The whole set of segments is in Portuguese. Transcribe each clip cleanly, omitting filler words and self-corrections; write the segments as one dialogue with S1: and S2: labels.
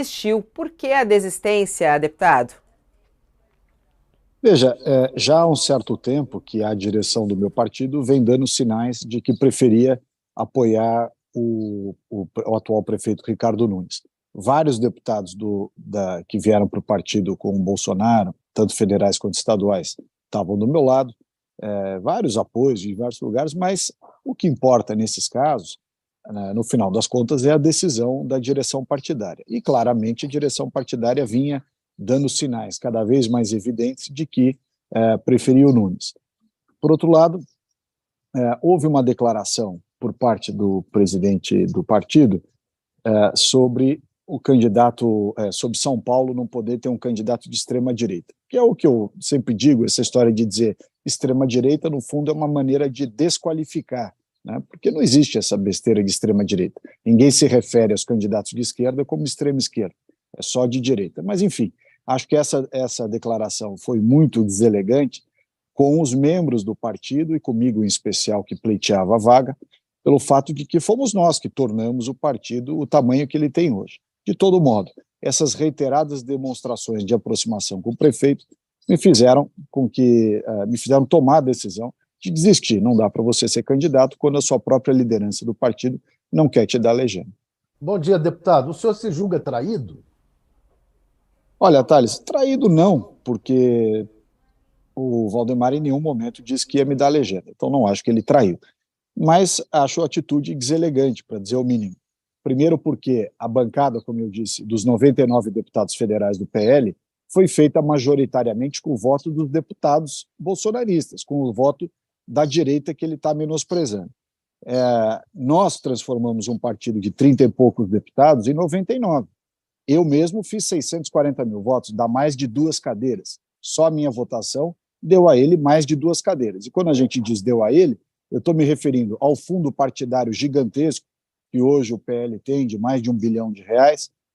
S1: Desistiu. Por que a desistência, deputado?
S2: Veja, já há um certo tempo que a direção do meu partido vem dando sinais de que preferia apoiar o atual prefeito Ricardo Nunes. Vários deputados que vieram para o partido com o Bolsonaro, tanto federais quanto estaduais, estavam do meu lado, vários apoios de diversos lugares, mas o que importa nesses casos, no final das contas, é a decisão da direção partidária. E claramente a direção partidária vinha dando sinais cada vez mais evidentes de que preferia o Nunes. Por outro lado, houve uma declaração por parte do presidente do partido sobre o candidato, sobre São Paulo não poder ter um candidato de extrema-direita, que é o que eu sempre digo, essa história de dizer extrema-direita, no fundo, é uma maneira de desqualificar, né? Porque não existe essa besteira de extrema-direita. Ninguém se refere aos candidatos de esquerda como extrema-esquerda, é só de direita. Mas, enfim, acho que essa declaração foi muito deselegante com os membros do partido e comigo em especial, que pleiteava a vaga, pelo fato de que fomos nós que tornamos o partido o tamanho que ele tem hoje. De todo modo, essas reiteradas demonstrações de aproximação com o prefeito me fizeram tomar a decisão de desistir. Não dá para você ser candidato quando a sua própria liderança do partido não quer te dar legenda.
S3: Bom dia, deputado. O senhor se julga traído?
S2: Olha, Thales, traído não, porque o Valdemar em nenhum momento disse que ia me dar legenda, então não acho que ele traiu. Mas acho a atitude deselegante, para dizer o mínimo. Primeiro porque a bancada, como eu disse, dos 99 deputados federais do PL, foi feita majoritariamente com o voto dos deputados bolsonaristas, com o voto da direita que ele está menosprezando. Nós transformamos um partido de 30 e poucos deputados em 99. Eu mesmo fiz 640 mil votos, dá mais de 2 cadeiras. Só a minha votação deu a ele mais de 2 cadeiras. E quando a gente diz deu a ele, eu estou me referindo ao fundo partidário gigantesco que hoje o PL tem, de mais de R$ 1 bilhão,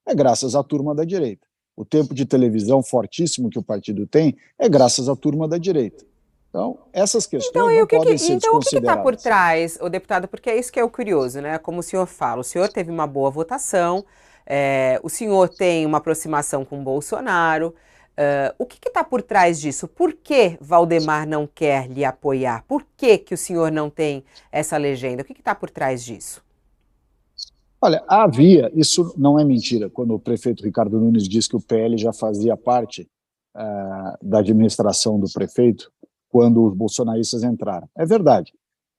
S2: é graças à turma da direita. O tempo de televisão fortíssimo que o partido tem é graças à turma da direita. Então, essas questões não podem ser
S1: Então, o que está por
S2: desconsideradas.
S1: trás, o deputado? Porque é isso que é o curioso, né? Como o senhor fala, o senhor teve uma boa votação, o senhor tem uma aproximação com o Bolsonaro. O que está por trás disso? Por que Valdemar não quer lhe apoiar? Por que o senhor não tem essa legenda? O que está por trás disso?
S2: Olha, isso não é mentira, quando o prefeito Ricardo Nunes disse que o PL já fazia parte da administração do prefeito quando os bolsonaristas entraram. É verdade.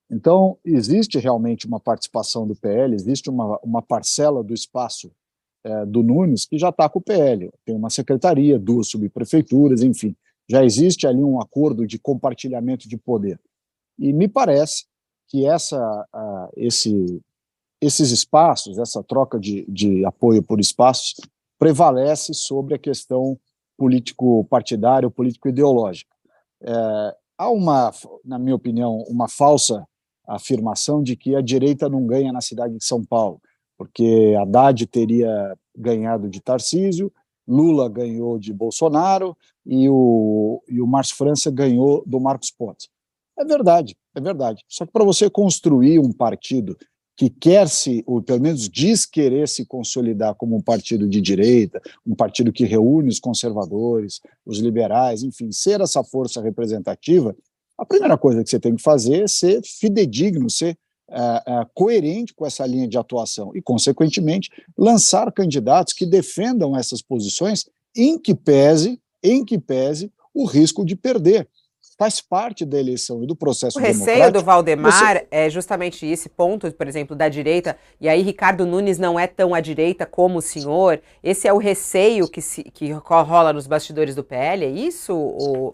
S2: Então, existe realmente uma participação do PL, existe uma parcela do espaço do Nunes que já está com o PL. Tem uma secretaria, 2 subprefeituras, enfim. Já existe ali um acordo de compartilhamento de poder. E me parece que esses espaços, essa troca de apoio por espaços, prevalece sobre a questão político-partidária, político-ideológica. Há na minha opinião, uma falsa afirmação de que a direita não ganha na cidade de São Paulo, porque Haddad teria ganhado de Tarcísio, Lula ganhou de Bolsonaro e o Márcio França ganhou do Marcos Pontes. É verdade, é verdade. Só que para você construir um partido que ou pelo menos diz querer se consolidar como um partido de direita, um partido que reúne os conservadores, os liberais, enfim, ser essa força representativa, a primeira coisa que você tem que fazer é ser fidedigno, ser coerente com essa linha de atuação e, consequentemente, lançar candidatos que defendam essas posições em que pese o risco de perder. Faz parte da eleição e do
S1: O
S2: processo
S1: receio do
S2: democrático.
S1: Valdemar é justamente esse ponto, por exemplo, da direita, e aí Ricardo Nunes não é tão à direita como o senhor. Esse é o receio que rola nos bastidores do PL, é isso,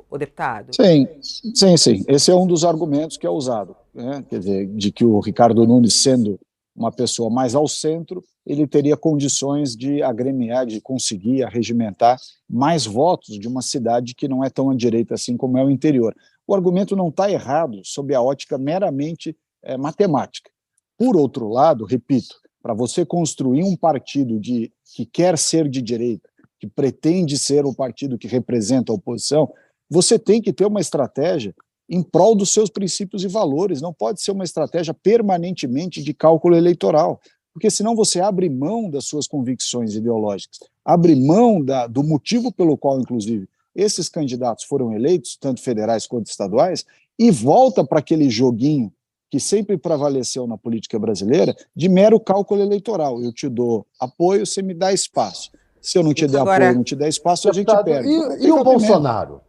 S1: o deputado?
S2: Sim, sim, sim. Esse é um dos argumentos que é usado, né? Quer dizer, de que o Ricardo Nunes, sendo uma pessoa mais ao centro, ele teria condições de agremiar, de conseguir arregimentar mais votos de uma cidade que não é tão à direita assim como é o interior. O argumento não está errado sob a ótica meramente matemática. Por outro lado, repito, para você construir um partido que quer ser de direita, que pretende ser o partido que representa a oposição, você tem que ter uma estratégia em prol dos seus princípios e valores, não pode ser uma estratégia permanentemente de cálculo eleitoral, porque senão você abre mão das suas convicções ideológicas. abre mão do motivo pelo qual, inclusive, esses candidatos foram eleitos, tanto federais quanto estaduais, e volta para aquele joguinho que sempre prevaleceu na política brasileira, de mero cálculo eleitoral. Eu te dou apoio, você me dá espaço. Se eu não te der apoio, não te der espaço, a gente perde.
S3: E o Bolsonaro?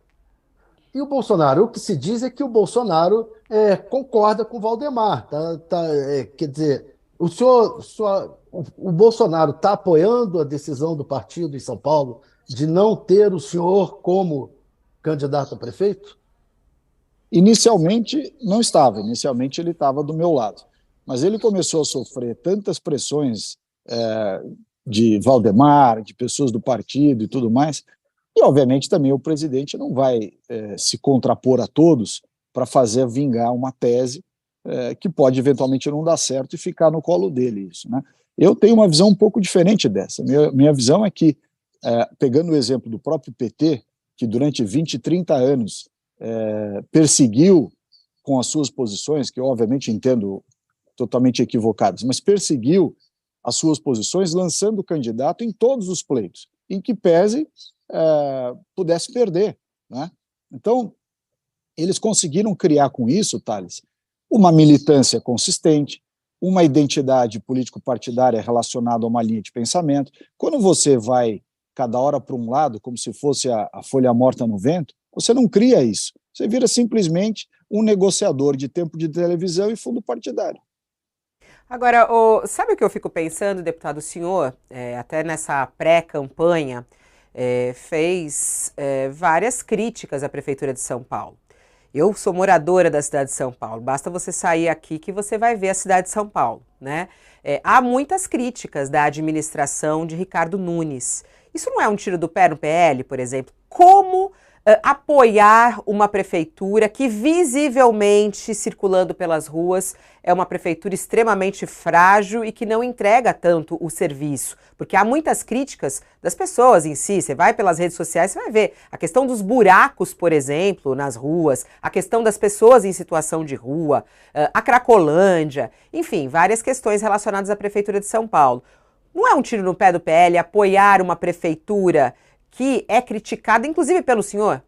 S3: E o Bolsonaro? O que se diz é que o Bolsonaro concorda com o Valdemar. Quer dizer, o Bolsonaro está apoiando a decisão do partido em São Paulo de não ter o senhor como candidato a prefeito?
S2: Inicialmente não estava, inicialmente ele estava do meu lado. Mas ele começou a sofrer tantas pressões de Valdemar, de pessoas do partido e tudo mais, e obviamente também o presidente não vai se contrapor a todos para fazer vingar uma tese que pode eventualmente não dar certo e ficar no colo dele isso, né? Eu tenho uma visão um pouco diferente dessa. Minha visão é que, pegando o exemplo do próprio PT, que durante 20, 30 anos perseguiu com as suas posições, que eu obviamente entendo totalmente equivocadas, mas perseguiu as suas posições lançando o candidato em todos os pleitos, em que pese pudesse perder, né? Então, eles conseguiram criar com isso, Thales, uma militância consistente, uma identidade político-partidária relacionada a uma linha de pensamento. Quando você vai cada hora para um lado, como se fosse a folha morta no vento, você não cria isso. Você vira simplesmente um negociador de tempo de televisão e fundo partidário.
S1: Agora, sabe o que eu fico pensando, deputado? O senhor, até nessa pré-campanha, fez várias críticas à Prefeitura de São Paulo. Eu sou moradora da cidade de São Paulo, basta você sair aqui que você vai ver a cidade de São Paulo, né? Há muitas críticas da administração de Ricardo Nunes. Isso não é um tiro do pé no PL, por exemplo? Como apoiar uma prefeitura que visivelmente, circulando pelas ruas, é uma prefeitura extremamente frágil e que não entrega tanto o serviço? Porque há muitas críticas das pessoas em si. Você vai pelas redes sociais, você vai ver a questão dos buracos, por exemplo, nas ruas, a questão das pessoas em situação de rua, a Cracolândia, enfim, várias questões relacionadas à Prefeitura de São Paulo. Não é um tiro no pé do PL apoiar uma prefeitura que é criticada, inclusive pelo senhor?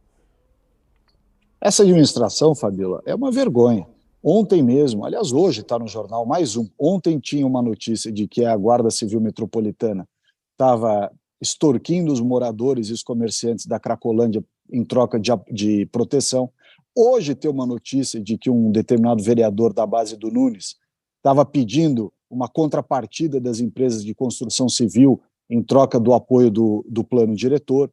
S2: Essa administração, Fabíola, é uma vergonha. Ontem mesmo, aliás, hoje está no jornal mais um. Ontem tinha uma notícia de que a Guarda Civil Metropolitana estava extorquindo os moradores e os comerciantes da Cracolândia em troca de proteção. Hoje tem uma notícia de que um determinado vereador da base do Nunes estava pedindo uma contrapartida das empresas de construção civil em troca do apoio do plano diretor.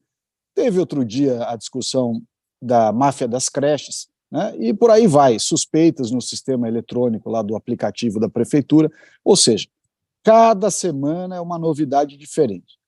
S2: Teve outro dia a discussão da máfia das creches, né? E por aí vai, suspeitas no sistema eletrônico lá do aplicativo da prefeitura, ou seja, cada semana é uma novidade diferente,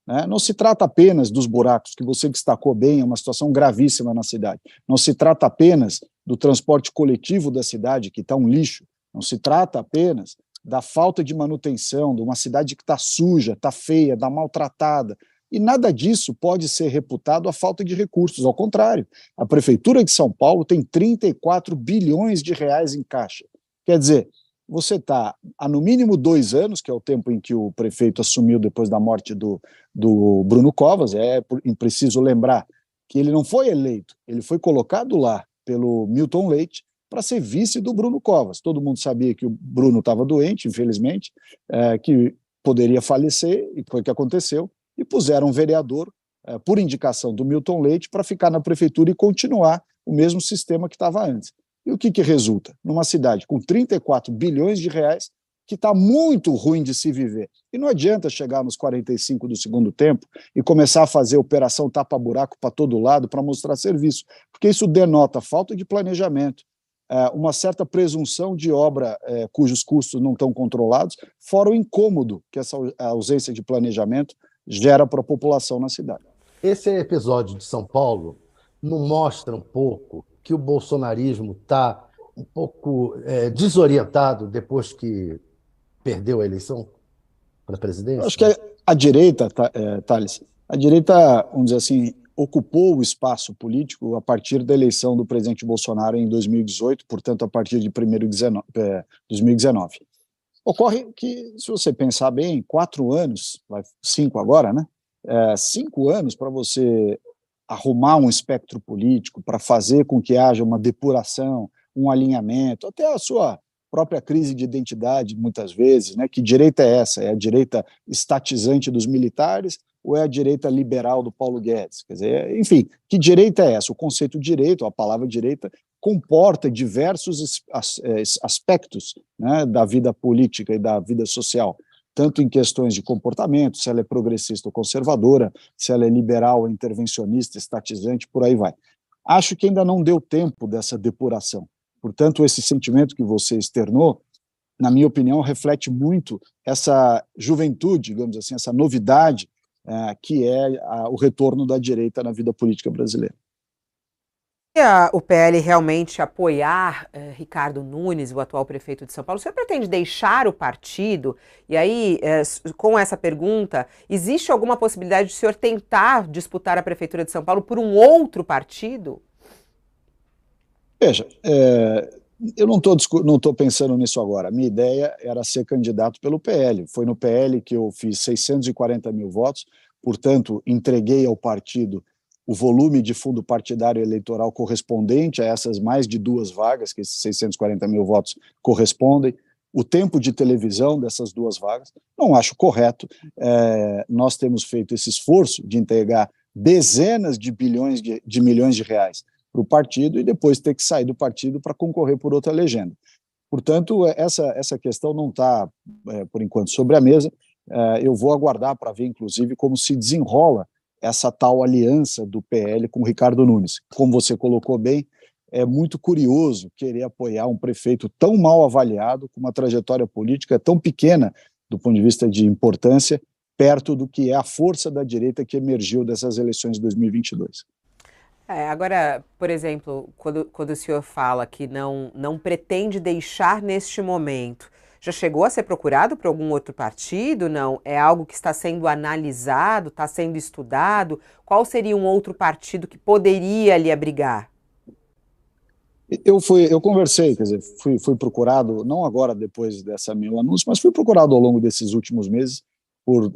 S2: né? Não se trata apenas dos buracos, que você destacou bem, é uma situação gravíssima na cidade, não se trata apenas do transporte coletivo da cidade, que está um lixo, não se trata apenas da falta de manutenção, de uma cidade que está suja, está feia, está maltratada, e nada disso pode ser reputado a falta de recursos, ao contrário, a Prefeitura de São Paulo tem 34 bilhões de reais em caixa, quer dizer, você está há no mínimo 2 anos, que é o tempo em que o prefeito assumiu depois da morte do Bruno Covas, preciso lembrar que ele não foi eleito, ele foi colocado lá pelo Milton Leite, para ser vice do Bruno Covas. Todo mundo sabia que o Bruno estava doente, infelizmente, que poderia falecer, e foi o que aconteceu, e puseram um vereador, por indicação do Milton Leite, para ficar na prefeitura e continuar o mesmo sistema que estava antes. E o que resulta? Numa cidade com 34 bilhões de reais, que está muito ruim de se viver. E não adianta chegar nos 45 do segundo tempo e começar a fazer operação tapa-buraco para todo lado para mostrar serviço, porque isso denota falta de planejamento, uma certa presunção de obra cujos custos não estão controlados, fora o incômodo que essa ausência de planejamento gera para a população na cidade.
S3: Esse episódio de São Paulo não mostra um pouco que o bolsonarismo está um pouco desorientado depois que perdeu a eleição para a presidência?
S2: Eu acho que a direita, Thales, a direita, vamos dizer assim, ocupou o espaço político a partir da eleição do presidente Bolsonaro em 2018, portanto, a partir de 2019. Ocorre que, se você pensar bem, 4 anos, 5 agora, né? 5 anos para você arrumar um espectro político, para fazer com que haja uma depuração, um alinhamento, até a sua própria crise de identidade, muitas vezes, né? Que direita é essa? É a direita estatizante dos militares ou é a direita liberal do Paulo Guedes? Quer dizer, enfim, que direita é essa? O conceito direito, a palavra direita, comporta diversos aspectos, né, da vida política e da vida social, tanto em questões de comportamento, se ela é progressista ou conservadora, se ela é liberal ou intervencionista, estatizante, por aí vai. Acho que ainda não deu tempo dessa depuração. Portanto, esse sentimento que você externou, na minha opinião, reflete muito essa juventude, digamos assim, essa novidade que é o retorno da direita na vida política brasileira.
S1: Se o PL realmente apoiar Ricardo Nunes, o atual prefeito de São Paulo, o senhor pretende deixar o partido? E aí, com essa pergunta, existe alguma possibilidade de o senhor tentar disputar a prefeitura de São Paulo por um outro partido?
S2: Veja, eu não estou pensando nisso agora. A minha ideia era ser candidato pelo PL. Foi no PL que eu fiz 640 mil votos, portanto, entreguei ao partido o volume de fundo partidário eleitoral correspondente a essas mais de 2 vagas, que esses 640 mil votos correspondem, o tempo de televisão dessas 2 vagas. Não acho correto. Nós temos feito esse esforço de entregar dezenas de bilhões de milhões de reais para o partido e depois ter que sair do partido para concorrer por outra legenda. Portanto, essa questão não está, por enquanto, sobre a mesa. Eu vou aguardar para ver, inclusive, como se desenrola essa tal aliança do PL com o Ricardo Nunes. Como você colocou bem, é muito curioso querer apoiar um prefeito tão mal avaliado, com uma trajetória política tão pequena do ponto de vista de importância, perto do que é a força da direita que emergiu dessas eleições de 2022.
S1: Agora, por exemplo, quando o senhor fala que não pretende deixar neste momento, já chegou a ser procurado por algum outro partido? Não? É algo que está sendo analisado, está sendo estudado? Qual seria um outro partido que poderia lhe abrigar?
S2: Eu conversei, quer dizer, fui procurado, não agora depois dessa meu anúncio, mas fui procurado ao longo desses últimos meses por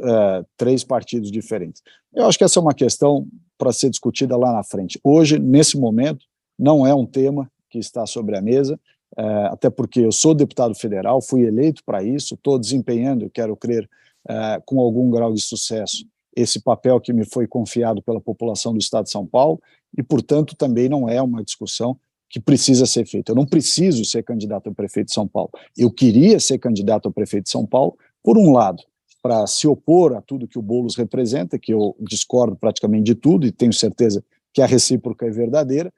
S2: 3 partidos diferentes. Eu acho que essa é uma questão para ser discutida lá na frente. Hoje, nesse momento, não é um tema que está sobre a mesa, até porque eu sou deputado federal, fui eleito para isso, estou desempenhando, quero crer, com algum grau de sucesso, esse papel que me foi confiado pela população do Estado de São Paulo, e, portanto, também não é uma discussão que precisa ser feita. Eu não preciso ser candidato a prefeito de São Paulo. Eu queria ser candidato a prefeito de São Paulo, por um lado, para se opor a tudo que o Boulos representa, que eu discordo praticamente de tudo, e tenho certeza que a recíproca é verdadeira,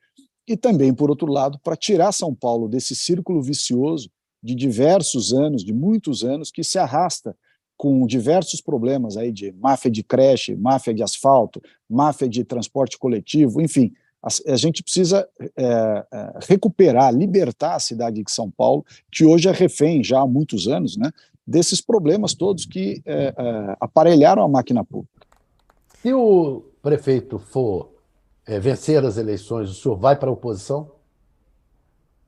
S2: e também, por outro lado, para tirar São Paulo desse círculo vicioso de diversos anos, de muitos anos, que se arrasta com diversos problemas aí de máfia de creche, máfia de asfalto, máfia de transporte coletivo, enfim. A gente precisa recuperar, libertar a cidade de São Paulo, que hoje é refém, já há muitos anos, né, desses problemas todos que aparelharam a máquina pública.
S3: Se o prefeito for vencer as eleições, o senhor vai para a oposição?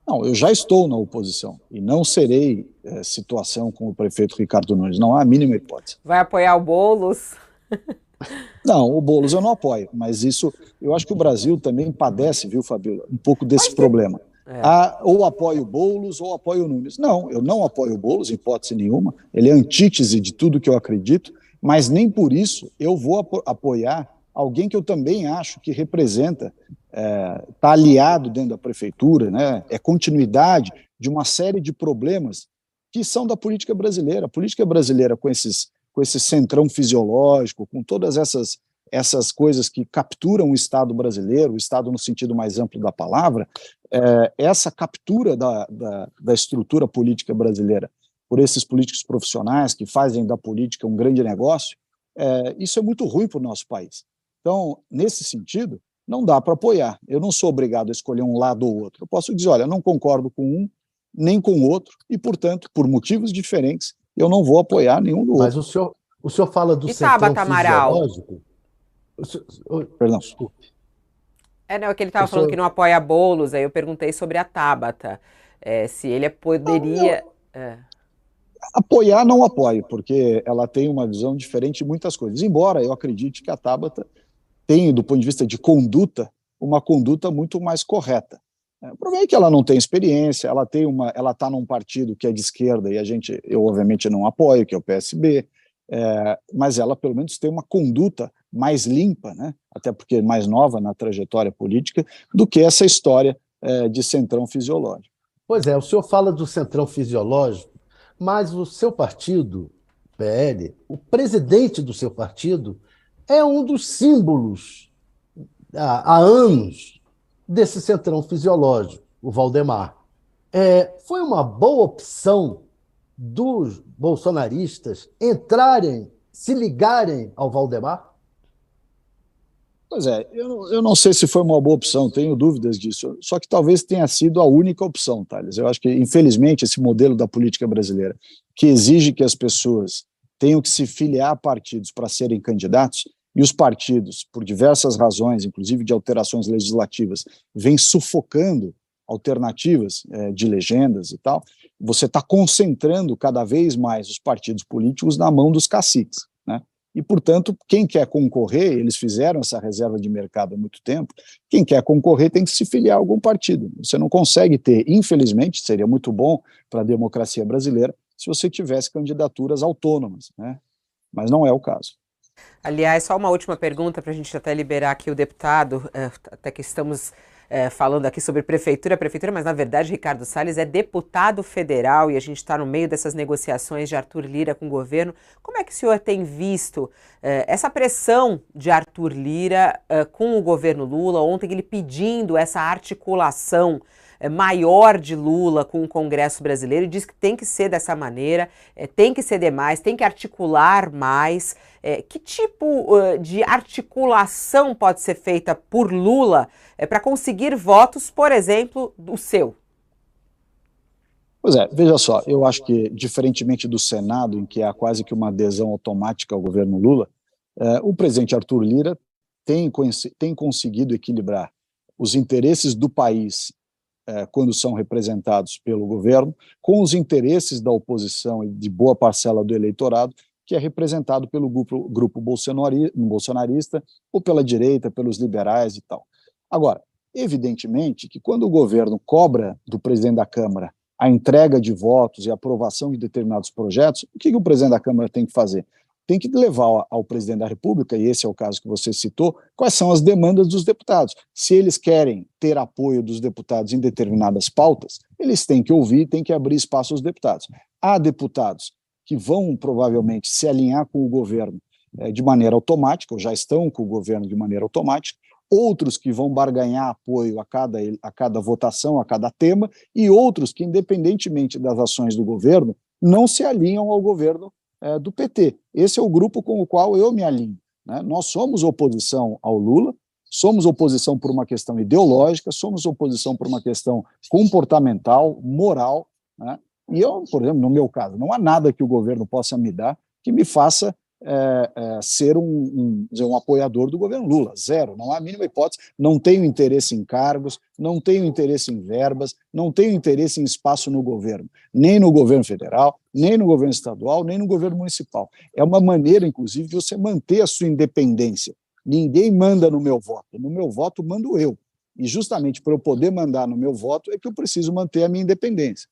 S2: Não, eu já estou na oposição e não serei situação com o prefeito Ricardo Nunes, não há a mínima hipótese.
S1: Vai apoiar o Boulos?
S2: Não, o Boulos eu não apoio, mas isso, eu acho que o Brasil também padece, viu, Fabíola, um pouco desse problema. Ou apoio o Boulos ou apoio o Nunes. Não, eu não apoio o Boulos, em hipótese nenhuma, ele é antítese de tudo que eu acredito, mas nem por isso eu vou apoiar alguém que eu também acho que representa, está aliado dentro da prefeitura, né, é continuidade de uma série de problemas que são da política brasileira. A política brasileira, com esse centrão fisiológico, com todas essas coisas que capturam o Estado brasileiro, o Estado no sentido mais amplo da palavra, essa captura da estrutura política brasileira por esses políticos profissionais que fazem da política um grande negócio, isso é muito ruim para o nosso país. Então, nesse sentido, não dá para apoiar. Eu não sou obrigado a escolher um lado ou outro. Eu posso dizer, olha, não concordo com um, nem com o outro, e, portanto, por motivos diferentes, eu não vou apoiar nenhum do outro.
S3: Mas o senhor fala do centrão fisiológico?
S2: Perdão.
S3: Desculpe.
S1: Não, é que ele estava falando que não apoia Boulos, aí eu perguntei sobre a Tabata, se ele poderia...
S2: Apoiar não apoio, porque ela tem uma visão diferente de muitas coisas. Embora eu acredite que a Tabata tem, do ponto de vista de conduta, uma conduta muito mais correta. O problema é que ela não tem experiência, ela está num partido que é de esquerda e eu obviamente não apoio, que é o PSB, mas ela pelo menos tem uma conduta mais limpa, né? Até porque é mais nova na trajetória política, do que essa história de centrão fisiológico.
S3: Pois é, o senhor fala do centrão fisiológico, mas o seu partido, PL, o presidente do seu partido, é um dos símbolos há anos desse centrão fisiológico, o Valdemar. Foi uma boa opção dos bolsonaristas entrarem, se ligarem ao Valdemar?
S2: Pois é, eu não sei se foi uma boa opção, tenho dúvidas disso, só que talvez tenha sido a única opção, Thales. Eu acho que, infelizmente, esse modelo da política brasileira, que exige que as pessoas tenham que se filiar a partidos para serem candidatos, e os partidos, por diversas razões, inclusive de alterações legislativas, vêm sufocando alternativas de legendas e tal, você está concentrando cada vez mais os partidos políticos na mão dos caciques, né? E, portanto, quem quer concorrer, eles fizeram essa reserva de mercado há muito tempo, quem quer concorrer tem que se filiar a algum partido. Você não consegue ter, infelizmente, seria muito bom para a democracia brasileira, se você tivesse candidaturas autônomas, né? Mas não é o caso.
S1: Aliás, só uma última pergunta para a gente até liberar aqui o deputado, até que estamos falando aqui sobre prefeitura, mas na verdade Ricardo Salles é deputado federal e a gente está no meio dessas negociações de Arthur Lira com o governo. Como é que o senhor tem visto essa pressão de Arthur Lira com o governo Lula? Ontem ele pedindo essa articulação maior de Lula com o Congresso brasileiro e diz que tem que ser dessa maneira, tem que ceder mais, tem que articular mais. Que tipo de articulação pode ser feita por Lula para conseguir votos, por exemplo, do seu?
S2: Pois é, veja só, eu acho que, diferentemente do Senado, em que há quase que uma adesão automática ao governo Lula, o presidente Arthur Lira tem conseguido equilibrar os interesses do país quando são representados pelo governo, com os interesses da oposição e de boa parcela do eleitorado, que é representado pelo grupo bolsonarista, ou pela direita, pelos liberais e tal. Agora, evidentemente que quando o governo cobra do presidente da Câmara a entrega de votos e a aprovação de determinados projetos, o que o presidente da Câmara tem que fazer? Tem que levar ao presidente da República, e esse é o caso que você citou, quais são as demandas dos deputados. Se eles querem ter apoio dos deputados em determinadas pautas, eles têm que ouvir, têm que abrir espaço aos deputados. Há deputados que vão provavelmente se alinhar com o governo de maneira automática, ou já estão com o governo de maneira automática, outros que vão barganhar apoio a cada votação, a cada tema, e outros que, independentemente das ações do governo, não se alinham ao governo do PT. Esse é o grupo com o qual eu me alinho, né? Nós somos oposição ao Lula, somos oposição por uma questão ideológica, somos oposição por uma questão comportamental, moral, né? E eu, por exemplo, no meu caso, não há nada que o governo possa me dar que me faça ser um apoiador do governo Lula, zero, não há a mínima hipótese, não tenho interesse em cargos, não tenho interesse em verbas, não tenho interesse em espaço no governo, nem no governo federal, nem no governo estadual, nem no governo municipal. É uma maneira, inclusive, de você manter a sua independência. Ninguém manda no meu voto mando eu. E justamente para eu poder mandar no meu voto é que eu preciso manter a minha independência.